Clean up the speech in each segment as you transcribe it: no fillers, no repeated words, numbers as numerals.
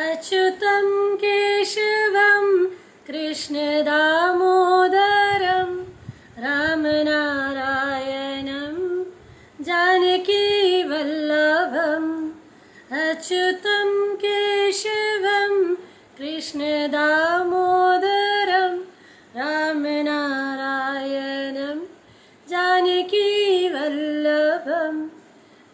अच्युतं केशवं कृष्णदामोदरं रामनारायणं जानकीवल्लभम् अच्युतं केशवं कृष्णदामोदरं रामनारायणं जानकीवल्लभम्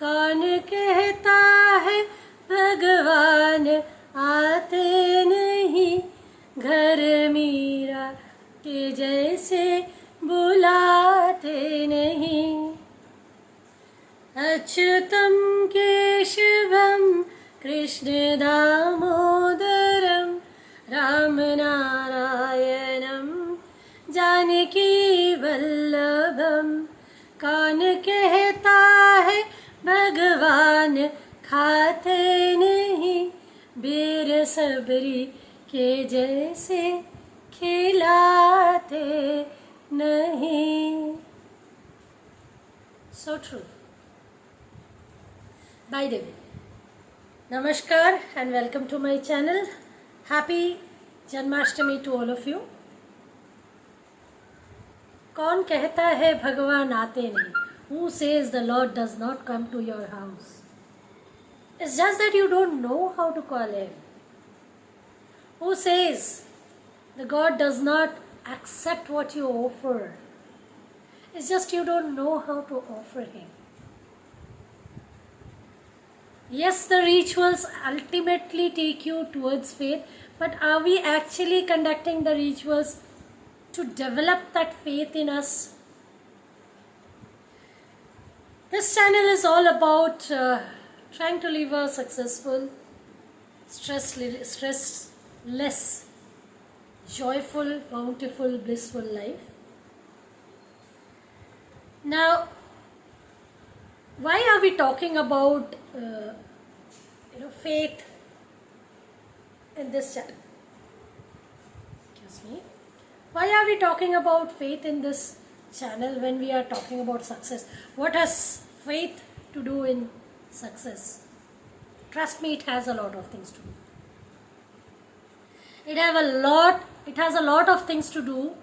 कौन कहता है भगवान आते नहीं घर मीरा के जैसे बुलाते नहीं अच्युतं केशवं कृष्णदामोदरं रामनारायणं जानकीवल्लभम् कौन कहता है भगवान खाते नहीं बेर सबरी के जैसे खिलाते नहीं. So true. By the way, Namaskar and welcome to my channel. Happy Janmashtami to all of you. कौन कहता है भगवान आते नहीं? Who says the Lord does not come to your house? It's just that you don't know how to call Him. Who says the God does not accept what you offer? It's just you don't know how to offer Him. Yes, the rituals ultimately take you towards faith, but are we actually conducting the rituals to develop that faith in us? This channel is all about trying to live a successful, stressless, joyful, bountiful, blissful life. Now, why are we talking about faith in this channel? Excuse me. Why are we talking about faith in this channel when we are talking about success? What has faith to do in success? Trust me, it has a lot of things to do. It has a lot of things to do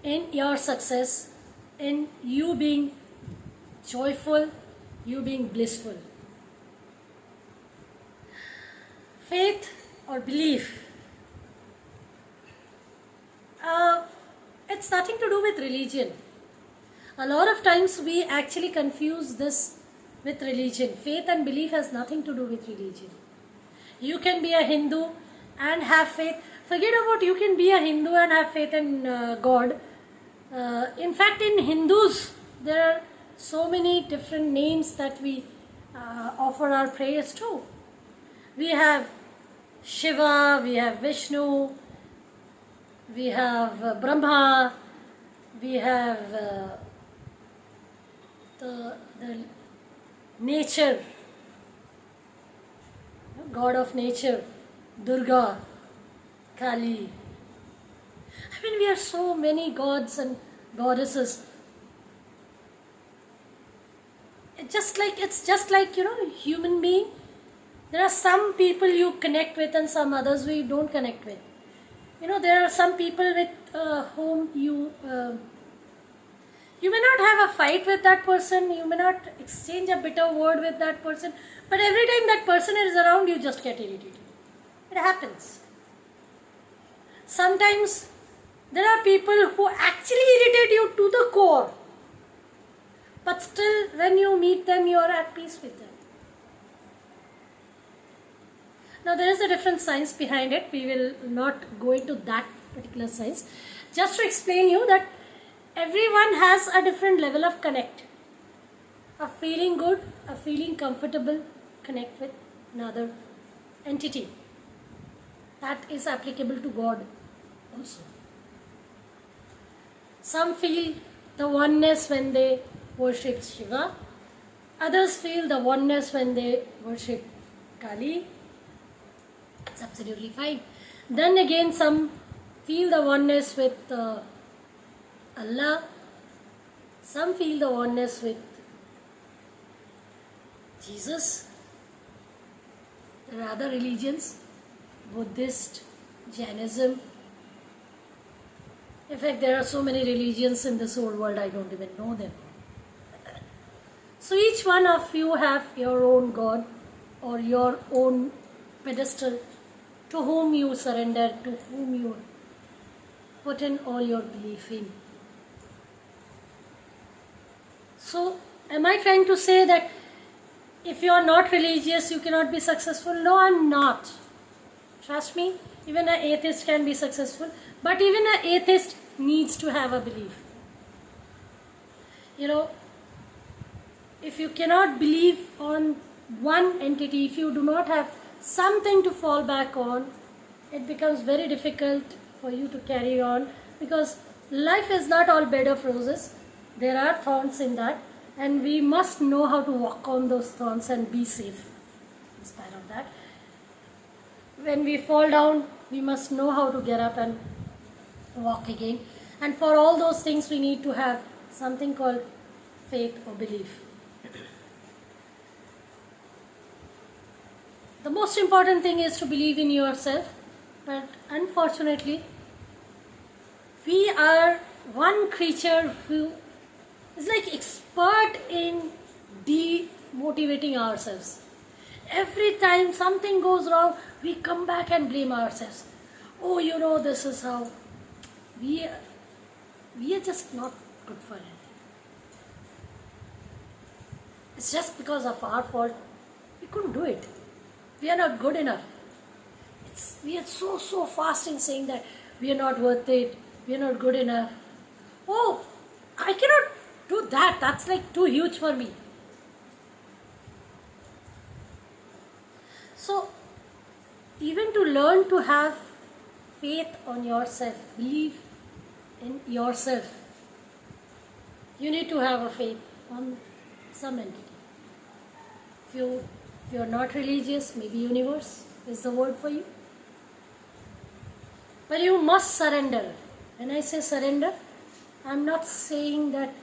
in your success, in you being joyful, you being blissful. Faith or belief, it's nothing to do with religion. A lot of times we actually confuse this with religion. Faith and belief has nothing to do with religion. You can be a Hindu and have faith. Forget about you can be a Hindu and have faith in God. In fact, in Hindus, there are so many different names that we offer our prayers to. We have Shiva, we have Vishnu, we have Brahma, we have the nature, God of nature, Durga, Kali. I mean, we have so many gods and goddesses. It's just like human being. There are some people you connect with and some others we don't connect with. There are some people with whom you may not have a fight with that person, you may not exchange a bitter word with that person, but every time that person is around, you just get irritated. It happens. Sometimes there are people who actually irritate you to the core, but still when you meet them, you are at peace with them. Now there is a different science behind it. We will not go into that particular science. Just to explain you that everyone has a different level of connect. A feeling good, a feeling comfortable, connect with another entity. That is applicable to God also. Some feel the oneness when they worship Shiva. Others feel the oneness when they worship Kali. It's absolutely fine. Then again, some feel the oneness with Allah. Some feel the oneness with Jesus. There are other religions. Buddhist, Jainism. In fact, there are so many religions in this whole world, I don't even know them. So each one of you have your own God or your own pedestal to whom you surrender, to whom you put in all your belief in. So, am I trying to say that if you are not religious, you cannot be successful? No, I'm not. Trust me, even an atheist can be successful, but even an atheist needs to have a belief. You know, if you cannot believe on one entity, if you do not have something to fall back on, it becomes very difficult for you to carry on, because life is not all bed of roses. There are thorns in that, and we must know how to walk on those thorns and be safe in spite of that. When we fall down, we must know how to get up and walk again. And for all those things, we need to have something called faith or belief. The most important thing is to believe in yourself, but unfortunately, we are one creature who is like expert in demotivating ourselves. Every time something goes wrong, we come back and blame ourselves. Oh, you know, this is how we are just not good for it. It's just because of our fault. We couldn't do it. We are not good enough. We are so fast in saying that we are not worth it. We are not good enough. Oh, I cannot do that. That's like too huge for me. So, even to learn to have faith on yourself, believe in yourself, you need to have a faith on some entity. If you're not religious, maybe universe is the word for you. But you must surrender. When I say surrender, I'm not saying that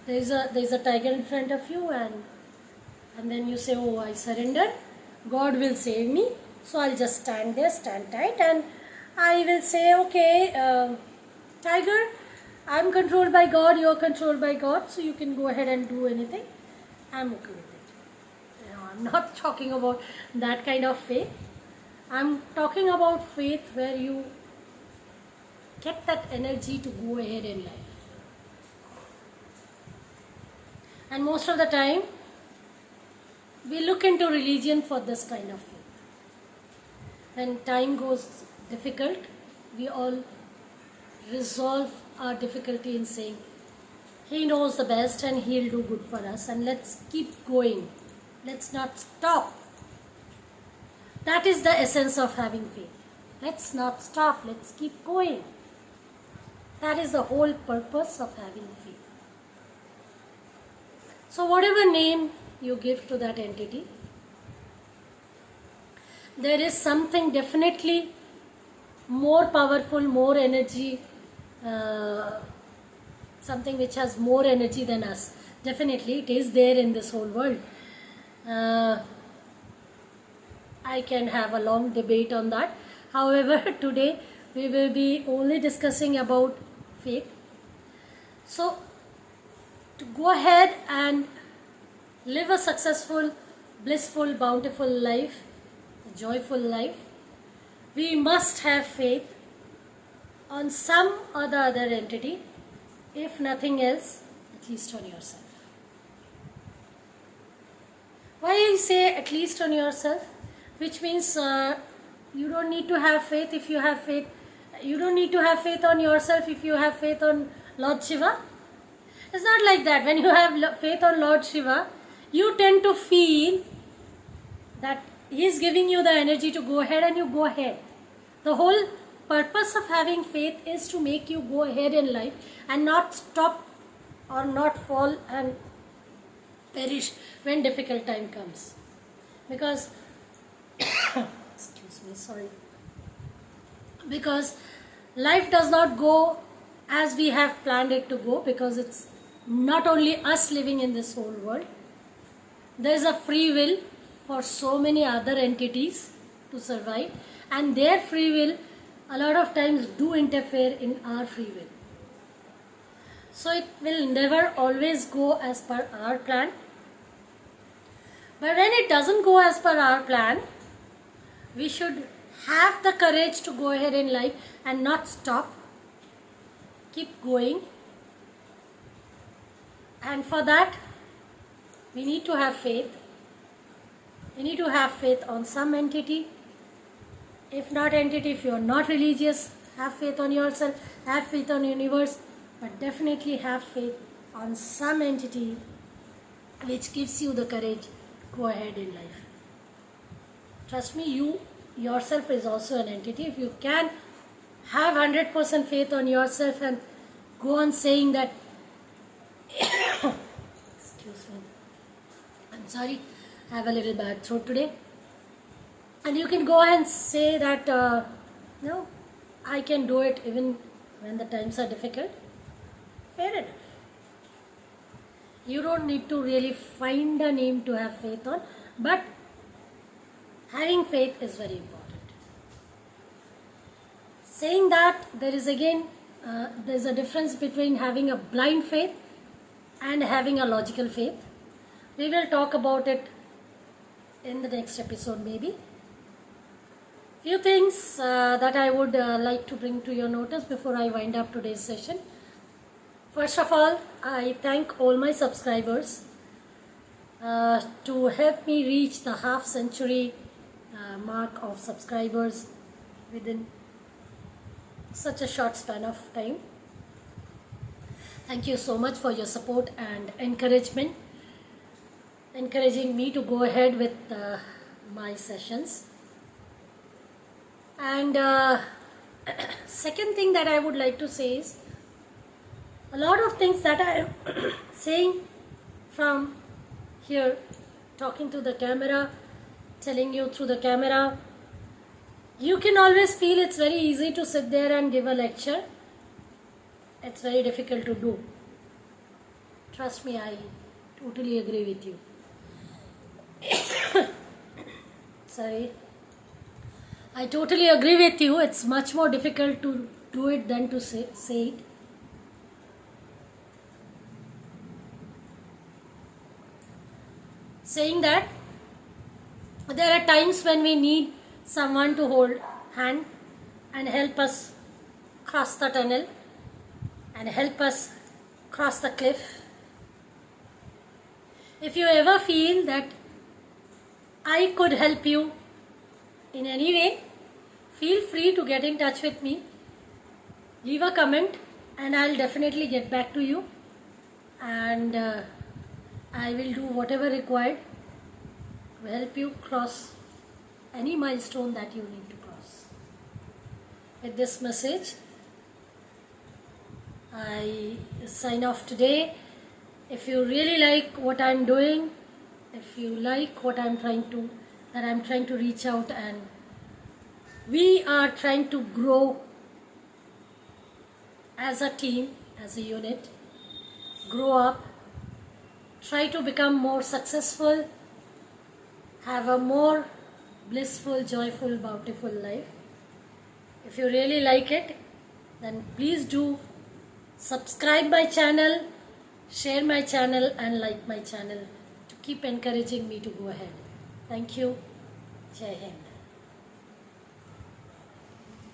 there's a tiger in front of you and then you say, oh, I surrender, God will save me, so I'll just stand there, stand tight, and I will say, okay, tiger, I'm controlled by God, you're controlled by God, so you can go ahead and do anything. I'm okay with it. I'm not talking about that kind of faith. I'm talking about faith where you get that energy to go ahead in life. And most of the time, we look into religion for this kind of faith. When time goes difficult, we all resolve our difficulty in saying, He knows the best and He'll do good for us, and let's keep going. Let's not stop. That is the essence of having faith. Let's not stop. Let's keep going. That is the whole purpose of having faith. So whatever name you give to that entity, there is something definitely more powerful, more energy, something which has more energy than us. Definitely it is there in this whole world. I can have a long debate on that. However, today we will be only discussing about faith. So, to go ahead and live a successful, blissful, bountiful life, a joyful life, we must have faith on some or the other entity, if nothing else, at least on yourself. Why I say at least on yourself? Which means you don't need to have faith if you have faith. You don't need to have faith on yourself if you have faith on Lord Shiva. It's not like that. When you have faith on Lord Shiva, you tend to feel that He is giving you the energy to go ahead, and you go ahead. The whole purpose of having faith is to make you go ahead in life and not stop or not fall and perish when difficult time comes. Because excuse me, sorry. Because life does not go as we have planned it to go, because it's not only us living in this whole world. There is a free will for so many other entities to survive, and their free will a lot of times do interfere in our free will. So it will never always go as per our plan. But when it doesn't go as per our plan, we should have the courage to go ahead in life and not stop. Keep going. And for that, we need to have faith. We need to have faith on some entity. If not entity, if you are not religious, have faith on yourself, have faith on universe, but definitely have faith on some entity which gives you the courage to go ahead in life. Trust me, you yourself is also an entity. If you can have 100% faith on yourself and go on saying that excuse me, I'm sorry, I have a little bad throat today, and you can go and say that no, I can do it even when the times are difficult. Fair enough. You don't need to really find a name to have faith on, but having faith is very important. Saying that, there is again there's a difference between having a blind faith and having a logical faith. We will talk about it in the next episode maybe. Few things that I would like to bring to your notice before I wind up today's session. First of all, I thank all my subscribers to help me reach the half-century mark of subscribers within such a short span of time. Thank you so much for your support and encouragement, encouraging me to go ahead with my sessions. And second thing that I would like to say is, a lot of things that I am saying from here, talking to the camera, telling you through the camera, you can always feel it's very easy to sit there and give a lecture. It's very difficult to do. Trust me, I totally agree with you. Sorry. I totally agree with you. It's much more difficult to do it than to say it. Saying that, there are times when we need someone to hold hand and help us cross the tunnel and help us cross the cliff. If you ever feel that I could help you in any way, feel free to get in touch with me. Leave a comment and I'll definitely get back to you, and I will do whatever required to help you cross any milestone that you need to cross. With this message, I sign off today. If you really like what I'm doing, if you like what I'm trying to reach out, and we are trying to grow as a team, as a unit, grow up, try to become more successful, have a more blissful, joyful, bountiful life. If you really like it, then please do subscribe my channel, share my channel and like my channel to keep encouraging me to go ahead. Thank you. Jai Hind.